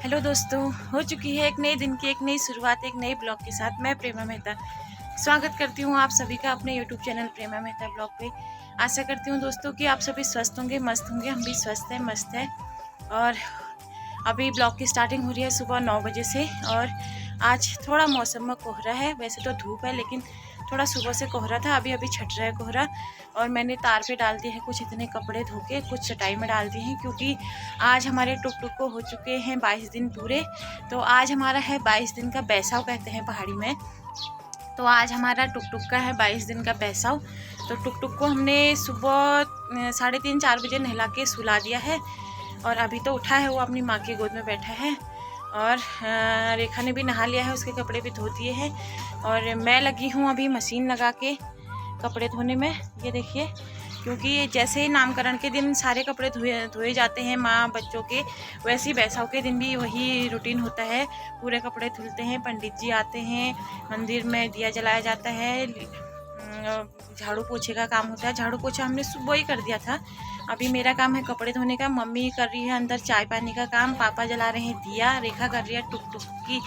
Hello दोस्तों, हो चुकी है एक नए दिन की एक नई शुरुआत एक नए ब्लॉग के साथ। मैं प्रेमा मेहता स्वागत करती हूँ आप सभी का अपने यूट्यूब चैनल प्रेमा मेहता ब्लॉग पे। आशा करती हूँ दोस्तों कि आप सभी स्वस्थ होंगे, मस्त होंगे। हम भी स्वस्थ हैं, मस्त है। और अभी ब्लॉग की स्टार्टिंग हो रही है सुबह 9 बजे से। और आज थोड़ा मौसम में कोहरा है, वैसे तो धूप है लेकिन थोड़ा सुबह से कोहरा था। अभी अभी छट रहा है कोहरा। और मैंने तार पे डाल दिए हैं कुछ इतने कपड़े धो के, कुछ चटाई में डाल दिए हैं क्योंकि आज हमारे टुक टुक को हो चुके हैं 22 दिन पूरे। तो आज हमारा है 22 दिन का बैसाव, कहते हैं पहाड़ी में। तो आज हमारा टुक टुक का है 22 दिन का बैसाव। तो टुक टुक को हमने सुबह 3:30-4 बजे नहला के सुला दिया है। और अभी तो उठा है, वो अपनी माँ की गोद में बैठा है। और रेखा ने भी नहा लिया है, उसके कपड़े भी धो दिए हैं। और मैं लगी हूँ अभी मशीन लगा के कपड़े धोने में। ये देखिए, क्योंकि जैसे ही नामकरण के दिन सारे कपड़े धोए जाते हैं माँ बच्चों के, वैसे ही बैसाव के दिन भी वही रूटीन होता है। पूरे कपड़े धुलते हैं, पंडित जी आते हैं, मंदिर में दिया जलाया जाता है, झाड़ू पोछे का काम होता है। झाड़ू पोछा हमने सुबह ही कर दिया था। अभी मेरा काम है कपड़े धोने का। मम्मी कर रही है अंदर चाय पानी का काम, पापा जला रहे हैं दिया, रेखा कर रही है टुक टुक की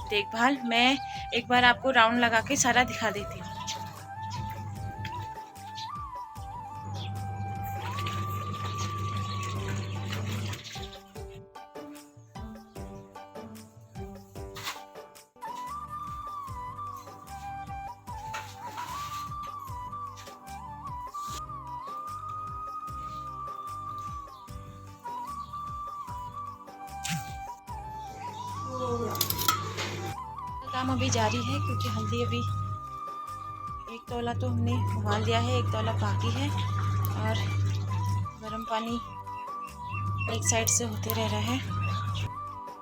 देखभाल। मैं एक बार आपको राउंड लगा के सारा दिखा देती हूँ। काम अभी जारी है क्योंकि हल्दी अभी एक तोला तो हमने उबाल दिया है, एक तोला बाकी है। और गर्म पानी एक साइड से होते रह रहा है।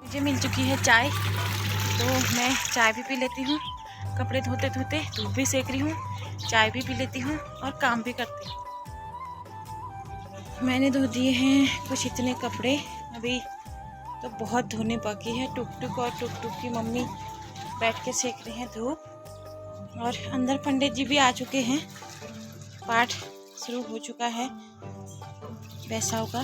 मुझे मिल चुकी है चाय, तो मैं चाय भी पी लेती हूँ। कपड़े धोते धोते धूप भी सेक रही हूँ, चाय भी पी लेती हूँ और काम भी करती हूँ। मैंने धो दिए हैं कुछ इतने कपड़े, अभी तो बहुत धोने बाकी है। टुक टुक और टुक टुक की मम्मी बैठ के सेक रहे हैं धूप। और अंदर पंडित जी भी आ चुके हैं, पाठ शुरू हो चुका है बैसाव का।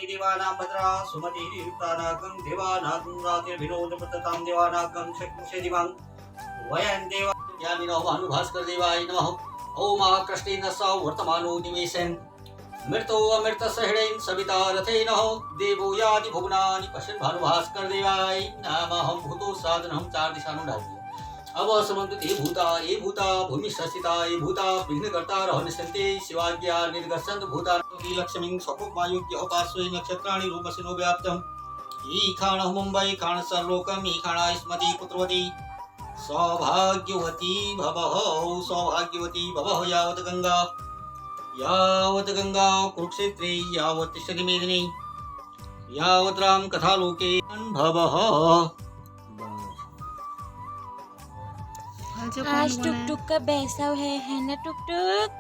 देवानां भद्रा सुमति युक्तानागं देवानागं रातिर्विनोद प्रततां देवानागं शक्मुषे दिवां वयं देवा यामिनो भानुभास्कर देवाय नमः। ओम आकृष्टेन सौ वर्तमानो निवेशन् मृतो अमृतसहिणेन सविता रथेनः देवो यादि भुवनानि पश्यन् भानुभास्कर देवाय नमः। भूतो साधनं चार दिशानु डालिए। अब समंत ये भूता भूमि सस्थिता ये भूता विघ्नकर्ता रहनिसन्ते शिवाज्ञा निर्गच्छन्त भूता लक्ष्मीं स्वकुमायुज्य पार्श्वे नक्षत्राणि रूपसिनो व्याप्तम् ईखाणः मुम्बै खाण सर्वलोकम् ईखाणा स्मति पुत्रवती सौभाग्यवती भवः यावत् गंगा कुरुक्षेत्रे यावत् तिष्ठति मेदिनी यावत् राम कथालोके भवः। आज टुक टुक का बैसाव है ना टुक टुक?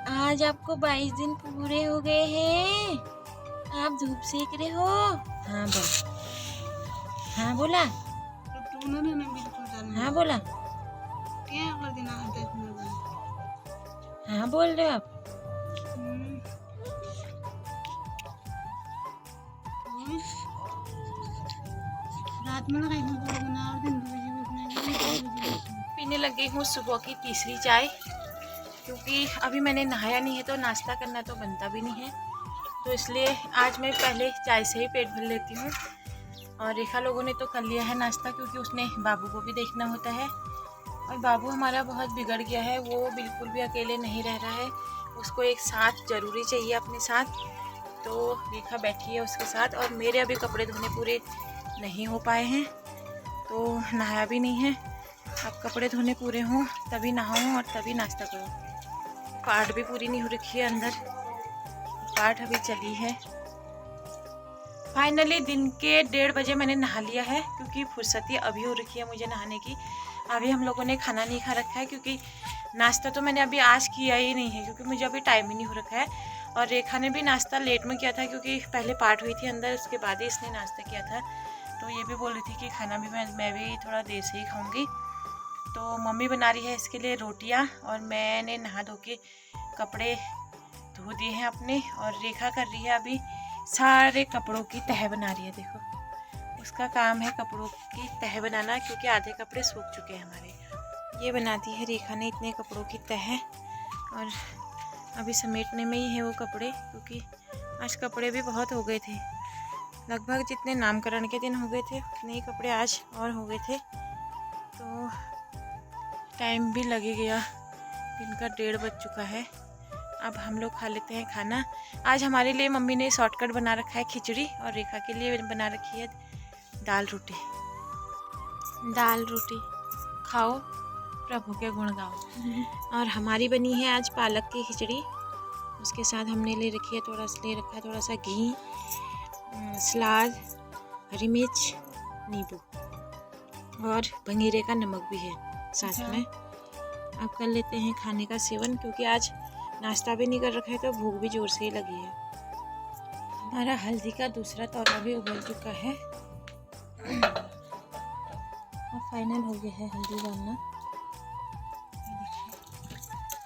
आज आपको 22 दिन पूरे हो गए हैं। आप धूप सेक रहे हो? हाँ बोला, हाँ बोला, हाँ बोला, हाँ बोल रहे हो आप? रात में पीने लगी हूँ सुबह की तीसरी चाय, क्योंकि अभी मैंने नहाया नहीं है तो नाश्ता करना तो बनता भी नहीं है। तो इसलिए आज मैं पहले चाय से ही पेट भर लेती हूँ। और रेखा लोगों ने तो कर लिया है नाश्ता, क्योंकि उसने बाबू को भी देखना होता है। और बाबू हमारा बहुत बिगड़ गया है, वो बिल्कुल भी अकेले नहीं रह रहा है, उसको एक साथ ज़रूरी चाहिए अपने साथ। तो रेखा बैठी है उसके साथ। और मेरे अभी कपड़े धोने पूरे नहीं हो पाए हैं, तो नहाया भी नहीं है। अब कपड़े धोने पूरे हों तभी नहाऊं और तभी नाश्ता करूं। पाठ भी पूरी नहीं हो रखी है, अंदर पाठ अभी चली है। फाइनली दिन के 1:30 बजे मैंने नहा लिया है, क्योंकि फुर्सती अभी हो रखी है मुझे नहाने की। अभी हम लोगों ने खाना नहीं खा रखा है, क्योंकि नाश्ता तो मैंने अभी आज किया ही नहीं है, क्योंकि मुझे अभी टाइम ही नहीं हो रखा है। और रेखा ने भी नाश्ता लेट में किया था, क्योंकि पहले पाठ हुई थी अंदर, उसके बाद ही इसने नाश्ता किया था। तो ये भी बोल रही थी कि खाना भी मैं भी थोड़ा देर से ही खाऊंगी। तो मम्मी बना रही है इसके लिए रोटियां, और मैंने नहा धो के कपड़े धो दिए हैं अपने। और रेखा कर रही है अभी सारे कपड़ों की तह बना रही है। देखो उसका काम है कपड़ों की तह बनाना, क्योंकि आधे कपड़े सूख चुके हैं हमारे। ये बनाती है रेखा ने इतने कपड़ों की तह, और अभी समेटने में ही है वो कपड़े, क्योंकि आज कपड़े भी बहुत हो गए थे। लगभग जितने नामकरण के दिन हो गए थे उतने ही कपड़े आज और हो गए थे, तो टाइम भी लगे गया। दिन का 1:30 बज चुका है। अब हम लोग खा लेते हैं खाना। आज हमारे लिए मम्मी ने शॉर्टकट बना रखा है खिचड़ी, और रेखा के लिए बना रखी है दाल रोटी। दाल रोटी खाओ, प्रभु के गुण गाओ। और हमारी बनी है आज पालक की खिचड़ी। उसके साथ हमने ले रखा है थोड़ा सा घी, सलाद, हरी मिर्च, नींबू और भंगीरे का नमक भी है साथ में। अब कर लेते हैं खाने का सेवन, क्योंकि आज नाश्ता भी नहीं कर रखा है तो भूख भी जोर से ही लगी है। हमारा हल्दी का दूसरा तौला भी उबल चुका है। अब फाइनल हो गया है हल्दी डालना।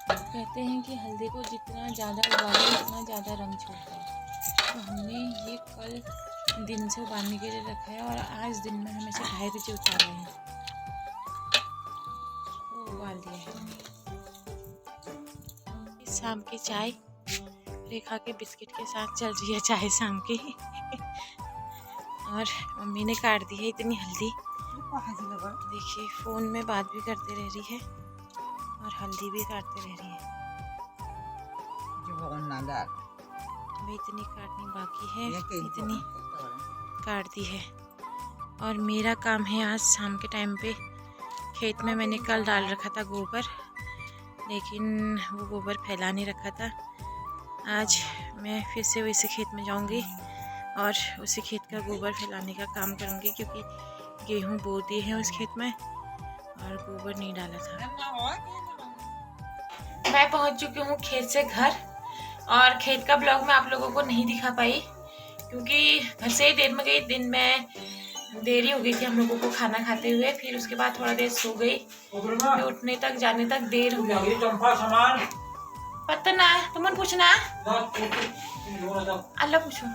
कहते हैं कि हल्दी को जितना ज़्यादा उबालो उतना ज़्यादा रंग छोड़ता है, तो हमने ये कल दिन से उबालने के लिए रखा है, और आज दिन में हम इसे 2:30 बजे उतार रहे हैं। तो उबाल दिया है। शाम की चाय रेखा के बिस्किट के साथ चल रही है, चाय शाम की। और मम्मी ने काट दी है इतनी हल्दी, देखिए फ़ोन में बात भी करते रह रही है और हल्दी भी काटते रह रही है। अभी इतनी काटनी बाकी है, इतनी काट दी है। और मेरा काम है आज शाम के टाइम पे, खेत में मैंने कल डाल रखा था गोबर, लेकिन वो गोबर फैला नहीं रखा था। आज मैं फिर से वैसे खेत में जाऊंगी और उसी खेत का गोबर फैलाने का काम करूंगी, क्योंकि गेहूं बो दिए हैं उस खेत में और गोबर नहीं डाला था। मैं पहुंच चुकी हूँ खेत से घर, और खेत का ब्लॉग मैं आप लोगों को नहीं दिखा पाई, क्योंकि घर से ही देर में गई। दिन में देरी हो गई थी हम लोगों को खाना खाते हुए, फिर उसके बाद थोड़ा देर सो गई, फिर उठने तक जाने तक देर हो गई। पता ना तुमन पूछना, अल्लाह पूछो।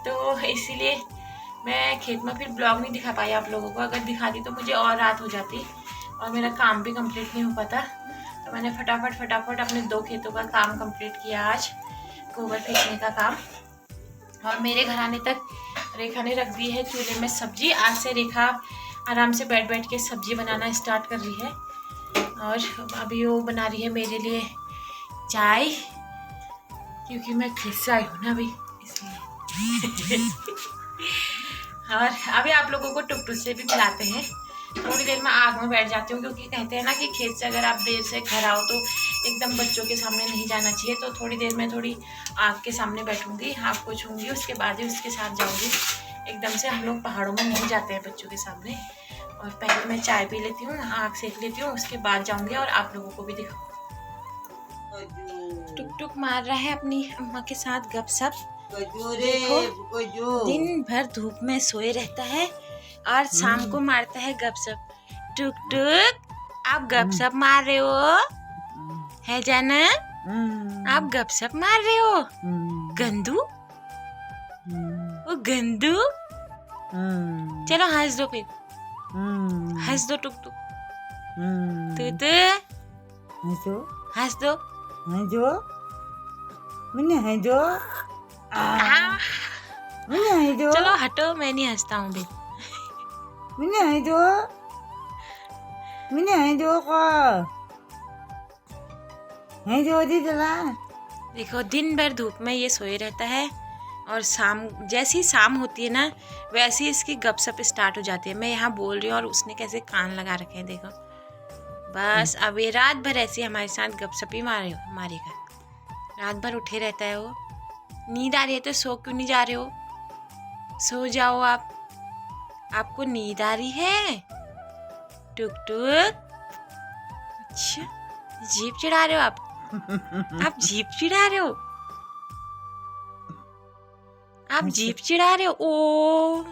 तो इसीलिए मैं खेत में फिर ब्लॉग नहीं दिखा पाई आप लोगों को। अगर दिखाती तो मुझे और रात हो जाती और मेरा काम भी कंप्लीट नहीं हो पाता। तो मैंने फटाफट अपने 2 खेतों का काम कंप्लीट किया आज, गोबर फेंकने का काम। और मेरे घर आने तक रेखा ने रख दी है चूल्हे में सब्जी। आज से रेखा आराम से बैठ के सब्जी बनाना स्टार्ट कर रही है, और अभी वो बना रही है मेरे लिए चाय, क्योंकि मैं खेत से आई हूँ ना अभी, इसलिए। और अभी आप लोगों को टुक से भी मिलाते हैं। थोड़ी देर में आग में बैठ जाती हूँ, क्योंकि कहते हैं ना कि खेत से अगर आप देर से घर आओ तो एकदम बच्चों के सामने नहीं जाना चाहिए। तो थोड़ी देर में थोड़ी आग के सामने बैठूंगी, आग को छूंगी, उसके बाद ही उसके साथ जाऊंगी। एकदम से हम लोग पहाड़ों में नहीं जाते हैं बच्चों के सामने। और पहले मैं चाय पी लेती हूँ, आग सेक लेती हूँ, उसके बाद जाऊंगी और आप लोगों को भी दिखाऊंगी। टुक मार रहा है अपनी अम्मा के साथ गपशप। देखो दिन भर धूप में सोए रहता है और शाम को मारता है गपशप। टुक आप गपशप मार रहे हो है जाना? आप गपशप मार रहे हो गंदू, ओ गंदू। चलो हंस दो, फिर हंस दो टुक हंस दो चलो हटो, मैं नहीं हंसता हूँ भी। देखो दिन भर धूप में ये सोए रहता है, और शाम जैसी शाम होती है ना वैसे ही इसकी गपशप स्टार्ट हो जाती है। मैं यहाँ बोल रही हूँ और उसने कैसे कान लगा रखे हैं, देखो। बस अब ये रात भर ऐसे हमारे साथ गपशप ही मारेगा। रात भर उठे रहता है वो। नींद आ रही है तो सो क्यों नहीं जा रहे हो? सो जाओ आप, आपको नींद आ रही है? टुक अच्छा जीप चिढ़ा रहे हो आप जीप चिढ़ा रहे हो, आप जीप चिढ़ा रहे हो। ओ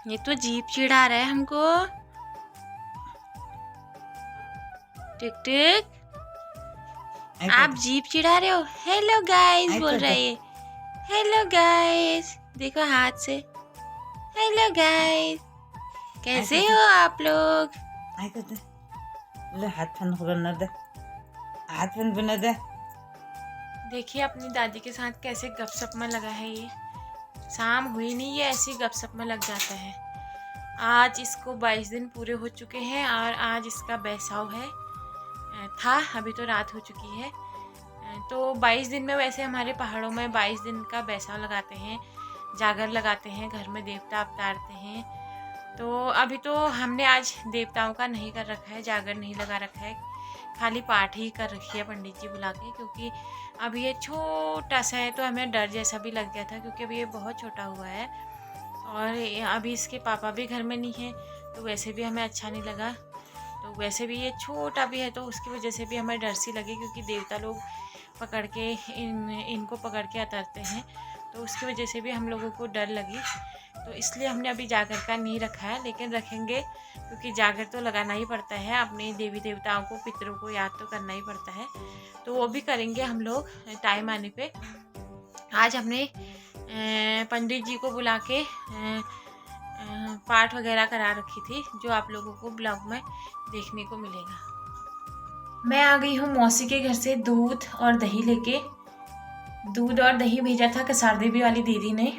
ये तो जीप चिढ़ा रहा है हमको। टुक आप जीप चिढ़ा रहे हो। हेलो गाइस बोल रहे हैं, हेलो गाइस, देखो हाथ से। हेलो गाइस, कैसे हो आप लोग? आइ त ले हाथ फन बना दे, हाथ फन बना दे। देखिए अपनी दादी के साथ कैसे गपशप में लगा है ये। शाम हुई नहीं, ये ऐसी गपशप में लग जाता है। आज इसको 22 दिन पूरे हो चुके हैं और आज इसका बैसाव है था। अभी तो रात हो चुकी है। तो 22 दिन में वैसे हमारे पहाड़ों में 22 दिन का बैसाव लगाते हैं, जागर लगाते हैं, घर में देवता अवतारते हैं। तो अभी तो हमने आज देवताओं का नहीं कर रखा है, जागर नहीं लगा रखा है, खाली पाठ ही कर रखी है पंडित जी बुला के। क्योंकि अभी ये छोटा सा है तो हमें डर जैसा भी लग गया था, क्योंकि अभी ये बहुत छोटा हुआ है और अभी इसके पापा भी घर में नहीं हैं, तो वैसे भी हमें अच्छा नहीं लगा। तो वैसे भी ये छोटा भी है तो उसकी वजह से भी हमें डर सी लगी, क्योंकि देवता लोग पकड़ के इनको पकड़ के उतारते हैं, तो उसकी वजह से भी हम लोगों को डर लगी। तो इसलिए हमने अभी जागर का नहीं रखा है, लेकिन रखेंगे, क्योंकि जागर तो लगाना ही पड़ता है। अपने देवी देवताओं को, पितरों को याद तो करना ही पड़ता है, तो वो भी करेंगे हम लोग टाइम आने पे। आज हमने पंडित जी को बुला के पाठ वगैरह करा रखी थी, जो आप लोगों को ब्लॉग में देखने को मिलेगा। मैं आ गई हूँ मौसी के घर से दूध और दही लेके। दूध और दही भेजा था कसार देवी वाली दीदी ने,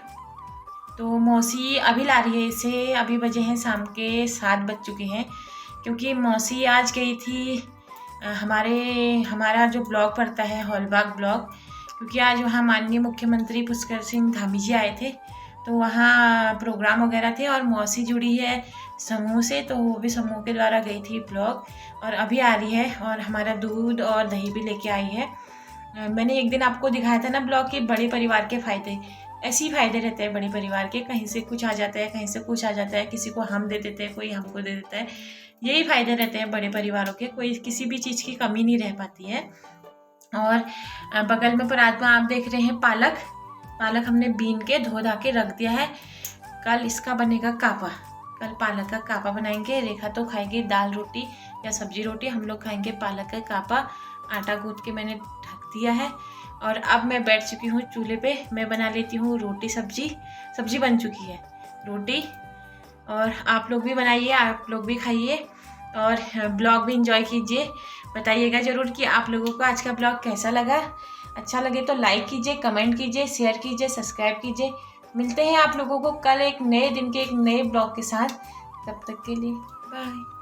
तो मौसी अभी ला रही है इसे। अभी बजे हैं शाम के 7 बज चुके हैं, क्योंकि मौसी आज गई थी हमारा जो ब्लॉग पड़ता है हॉलबाग ब्लॉग, क्योंकि आज वहाँ माननीय मुख्यमंत्री पुष्कर सिंह धामी जी आए थे, तो वहाँ प्रोग्राम वगैरह थे और मौसी जुड़ी है समूह से, तो वो भी समूह के द्वारा गई थी ब्लॉग और अभी आ रही है और हमारा दूध और दही भी लेके आई है। मैंने एक दिन आपको दिखाया था ना ब्लॉग के बड़े परिवार के फ़ायदे। ऐसे ही फ़ायदे रहते हैं बड़े परिवार के, कहीं से कुछ आ जाता है, कहीं से कुछ आ जाता है, किसी को हम दे देते हैं, कोई हमको दे देता है। यही फ़ायदे रहते हैं बड़े परिवारों के, कोई किसी भी चीज़ की कमी नहीं रह पाती है। और बगल में परात में आप देख रहे हैं पालक हमने बीन के धो धा के रख दिया है। कल इसका बनेगा कापा, कल पालक का कापा बनाएंगे। रेखा तो खाएगी दाल रोटी या सब्जी रोटी, हम लोग खाएंगे पालक का कापा। आटा गूंथ के मैंने ढक दिया है और अब मैं बैठ चुकी हूँ चूल्हे पे। मैं बना लेती हूँ रोटी, सब्जी बन चुकी है, रोटी। और आप लोग भी बनाइए, आप लोग भी खाइए और ब्लॉग भी इंजॉय कीजिए। बताइएगा ज़रूर कि आप लोगों को आज का ब्लॉग कैसा लगा। अच्छा लगे तो लाइक कीजिए, कमेंट कीजिए, शेयर कीजिए, सब्सक्राइब कीजिए। मिलते हैं आप लोगों को कल एक नए दिन के एक नए ब्लॉग के साथ। तब तक के लिए बाय।